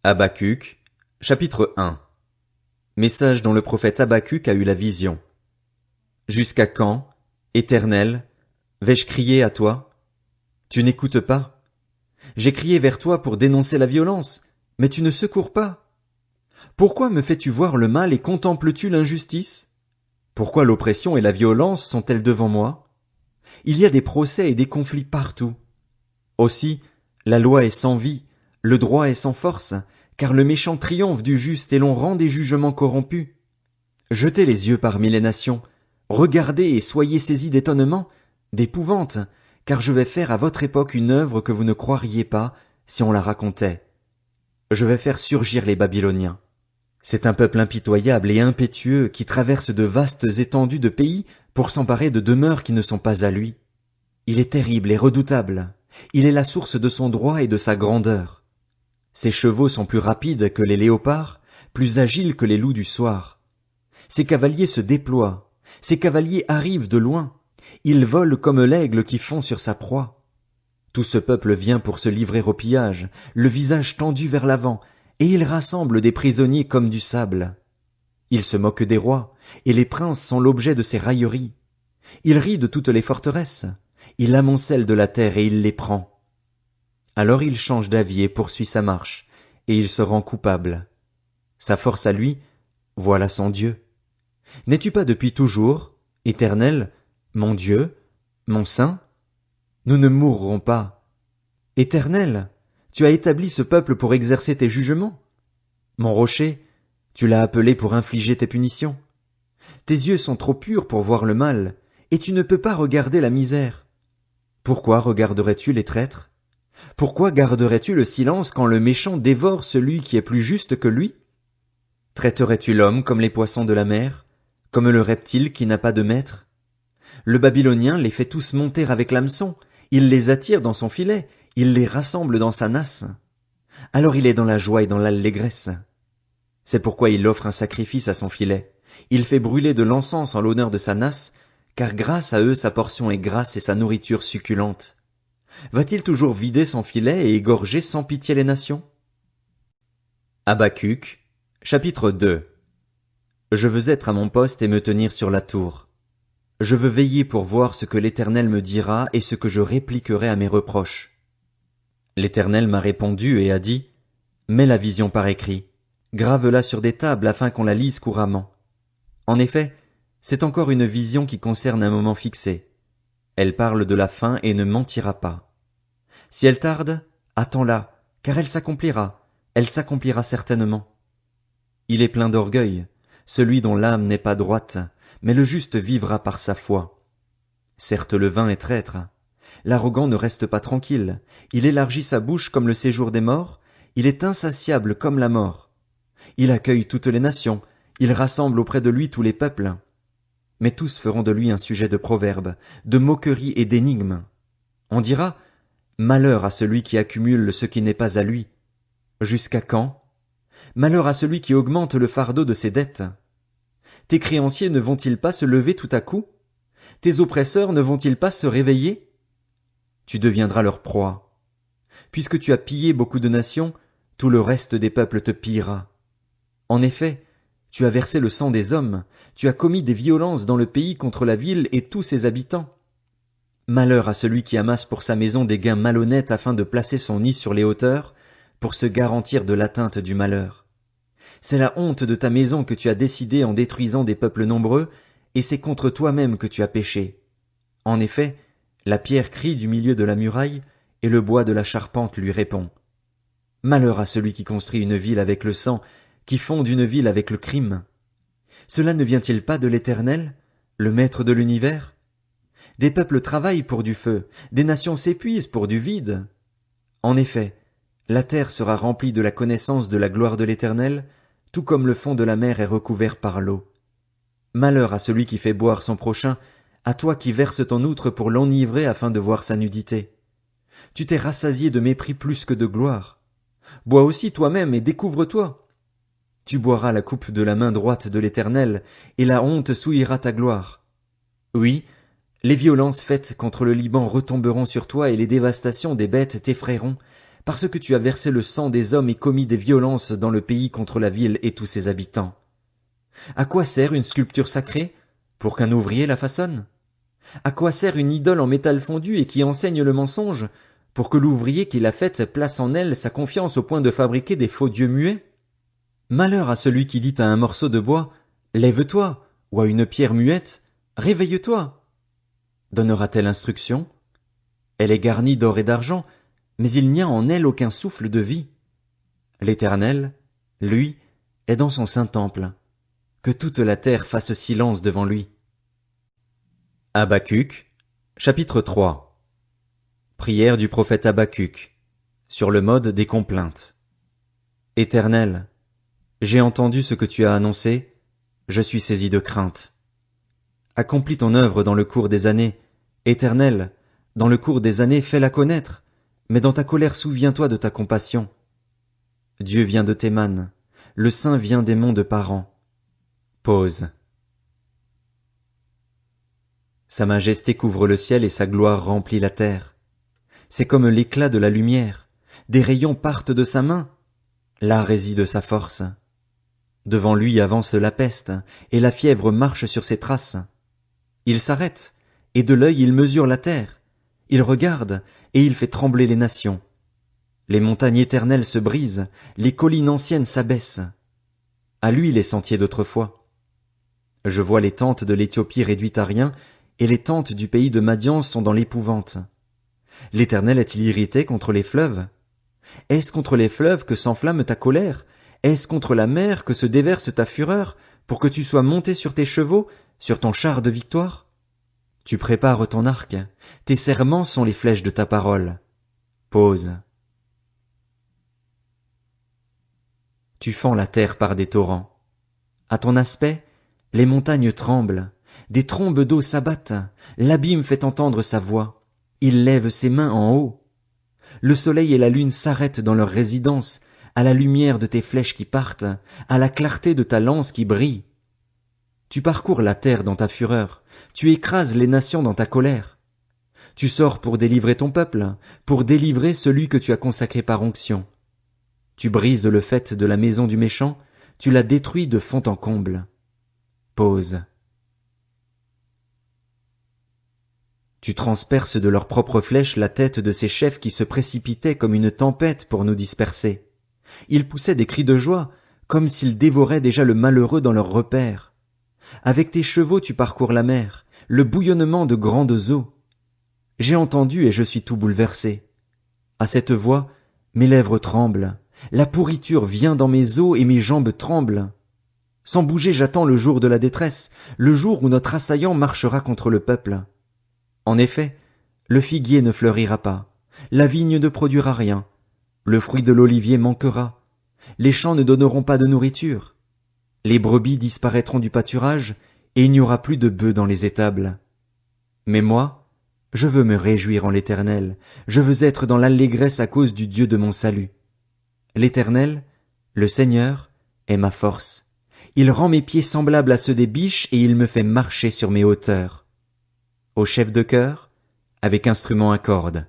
Habacuc, chapitre 1. Message dont le prophète Habacuc a eu la vision. Jusqu'à quand, Éternel, vais-je crier à toi? Tu n'écoutes pas. J'ai crié vers toi pour dénoncer la violence, mais tu ne secours pas. Pourquoi me fais-tu voir le mal et contemples-tu l'injustice? Pourquoi l'oppression et la violence sont-elles devant moi? Il y a des procès et des conflits partout. Aussi, la loi est sans vie, le droit est sans force, car le méchant triomphe du juste et l'on rend des jugements corrompus. Jetez les yeux parmi les nations, regardez et soyez saisis d'étonnement, d'épouvante, car je vais faire à votre époque une œuvre que vous ne croiriez pas si on la racontait. Je vais faire surgir les Babyloniens. C'est un peuple impitoyable et impétueux qui traverse de vastes étendues de pays pour s'emparer de demeures qui ne sont pas à lui. Il est terrible et redoutable. Il est la source de son droit et de sa grandeur. Ses chevaux sont plus rapides que les léopards, plus agiles que les loups du soir. Ses cavaliers se déploient, ses cavaliers arrivent de loin. Ils volent comme l'aigle qui fond sur sa proie. Tout ce peuple vient pour se livrer au pillage, le visage tendu vers l'avant, et il rassemble des prisonniers comme du sable. Il se moque des rois, et les princes sont l'objet de ses railleries. Il rit de toutes les forteresses, il amoncelle de la terre et il les prend. Alors il change d'avis et poursuit sa marche, et il se rend coupable. Sa force à lui, voilà son Dieu. N'es-tu pas depuis toujours, Éternel, mon Dieu, mon Saint? Nous ne mourrons pas. Éternel, tu as établi ce peuple pour exercer tes jugements. Mon rocher, tu l'as appelé pour infliger tes punitions. Tes yeux sont trop purs pour voir le mal, et tu ne peux pas regarder la misère. Pourquoi regarderais-tu les traîtres? Pourquoi garderais-tu le silence quand le méchant dévore celui qui est plus juste que lui? Traiterais-tu l'homme comme les poissons de la mer, comme le reptile qui n'a pas de maître? Le Babylonien les fait tous monter avec l'hameçon, il les attire dans son filet, il les rassemble dans sa nasse. Alors il est dans la joie et dans l'allégresse. C'est pourquoi il offre un sacrifice à son filet. Il fait brûler de l'encens en l'honneur de sa nasse, car grâce à eux sa portion est grasse et sa nourriture succulente. Va-t-il toujours vider son filet et égorger sans pitié les nations? Habacuc, chapitre 2. Je veux être à mon poste et me tenir sur la tour. Je veux veiller pour voir ce que l'Éternel me dira et ce que je répliquerai à mes reproches. L'Éternel m'a répondu et a dit, mets la vision par écrit, grave-la sur des tables afin qu'on la lise couramment. En effet, c'est encore une vision qui concerne un moment fixé. Elle parle de la fin et ne mentira pas. Si elle tarde, attends-la, car elle s'accomplira certainement. Il est plein d'orgueil, celui dont l'âme n'est pas droite, mais le juste vivra par sa foi. Certes le vain est traître, l'arrogant ne reste pas tranquille, il élargit sa bouche comme le séjour des morts, il est insatiable comme la mort. Il accueille toutes les nations, il rassemble auprès de lui tous les peuples. Mais tous feront de lui un sujet de proverbes, de moqueries et d'énigmes. On dira, malheur à celui qui accumule ce qui n'est pas à lui. Jusqu'à quand? Malheur à celui qui augmente le fardeau de ses dettes. Tes créanciers ne vont-ils pas se lever tout à coup? Tes oppresseurs ne vont-ils pas se réveiller? Tu deviendras leur proie. Puisque tu as pillé beaucoup de nations, tout le reste des peuples te pillera. En effet, tu as versé le sang des hommes, tu as commis des violences dans le pays contre la ville et tous ses habitants. Malheur à celui qui amasse pour sa maison des gains malhonnêtes afin de placer son nid sur les hauteurs, pour se garantir de l'atteinte du malheur. C'est la honte de ta maison que tu as décidée en détruisant des peuples nombreux, et c'est contre toi-même que tu as péché. En effet, la pierre crie du milieu de la muraille, et le bois de la charpente lui répond. Malheur à celui qui construit une ville avec le sang, qui fonde une ville avec le crime. Cela ne vient-il pas de l'Éternel, le Maître de l'univers? Des peuples travaillent pour du feu, des nations s'épuisent pour du vide. En effet, la terre sera remplie de la connaissance de la gloire de l'Éternel, tout comme le fond de la mer est recouvert par l'eau. Malheur à celui qui fait boire son prochain, à toi qui verses ton outre pour l'enivrer afin de voir sa nudité. Tu t'es rassasié de mépris plus que de gloire. Bois aussi toi-même et découvre-toi. Tu boiras la coupe de la main droite de l'Éternel, et la honte souillera ta gloire. Oui, les violences faites contre le Liban retomberont sur toi et les dévastations des bêtes t'effrayeront, parce que tu as versé le sang des hommes et commis des violences dans le pays contre la ville et tous ses habitants. À quoi sert une sculpture sacrée? Pour qu'un ouvrier la façonne? À quoi sert une idole en métal fondu et qui enseigne le mensonge? Pour que l'ouvrier qui l'a faite place en elle sa confiance au point de fabriquer des faux dieux muets? Malheur à celui qui dit à un morceau de bois, lève-toi, ou à une pierre muette, réveille-toi. Donnera-t-elle instruction? Elle est garnie d'or et d'argent, mais il n'y a en elle aucun souffle de vie. L'Éternel, lui, est dans son saint temple. Que toute la terre fasse silence devant lui. Habacuc, chapitre 3. Prière du prophète Habacuc, sur le mode des complaintes. Éternel, j'ai entendu ce que tu as annoncé, je suis saisi de crainte. Accomplis ton œuvre dans le cours des années. Éternel, dans le cours des années, fais-la connaître, mais dans ta colère souviens-toi de ta compassion. Dieu vient de Théman, le Saint vient des monts de Paran. Pause. Sa majesté couvre le ciel et sa gloire remplit la terre. C'est comme l'éclat de la lumière, des rayons partent de sa main, là réside sa force. Devant lui avance la peste, et la fièvre marche sur ses traces. Il s'arrête, et de l'œil il mesure la terre. Il regarde, et il fait trembler les nations. Les montagnes éternelles se brisent, les collines anciennes s'abaissent. À lui les sentiers d'autrefois. Je vois les tentes de l'Éthiopie réduites à rien, et les tentes du pays de Madian sont dans l'épouvante. L'Éternel est-il irrité contre les fleuves? Est-ce contre les fleuves que s'enflamme ta colère? Est-ce contre la mer que se déverse ta fureur, pour que tu sois monté sur tes chevaux, sur ton char de victoire? Tu prépares ton arc, tes serments sont les flèches de ta parole. Pause. Tu fends la terre par des torrents. À ton aspect, les montagnes tremblent, des trombes d'eau s'abattent, l'abîme fait entendre sa voix, il lève ses mains en haut. Le soleil et la lune s'arrêtent dans leur résidence, à la lumière de tes flèches qui partent, à la clarté de ta lance qui brille. Tu parcours la terre dans ta fureur, tu écrases les nations dans ta colère. Tu sors pour délivrer ton peuple, pour délivrer celui que tu as consacré par onction. Tu brises le faîte de la maison du méchant, tu la détruis de fond en comble. Pause. Tu transperces de leurs propres flèches la tête de ces chefs qui se précipitaient comme une tempête pour nous disperser. Ils poussaient des cris de joie, comme s'ils dévoraient déjà le malheureux dans leurs repères. Avec tes chevaux tu parcours la mer, le bouillonnement de grandes eaux. J'ai entendu et je suis tout bouleversé. À cette voix, mes lèvres tremblent, la pourriture vient dans mes os et mes jambes tremblent. Sans bouger j'attends le jour de la détresse, le jour où notre assaillant marchera contre le peuple. En effet, le figuier ne fleurira pas, la vigne ne produira rien, le fruit de l'olivier manquera, les champs ne donneront pas de nourriture, les brebis disparaîtront du pâturage, et il n'y aura plus de bœufs dans les étables. Mais moi, je veux me réjouir en l'Éternel, je veux être dans l'allégresse à cause du Dieu de mon salut. L'Éternel, le Seigneur, est ma force. Il rend mes pieds semblables à ceux des biches et il me fait marcher sur mes hauteurs. Au chef de chœur, avec instrument à cordes.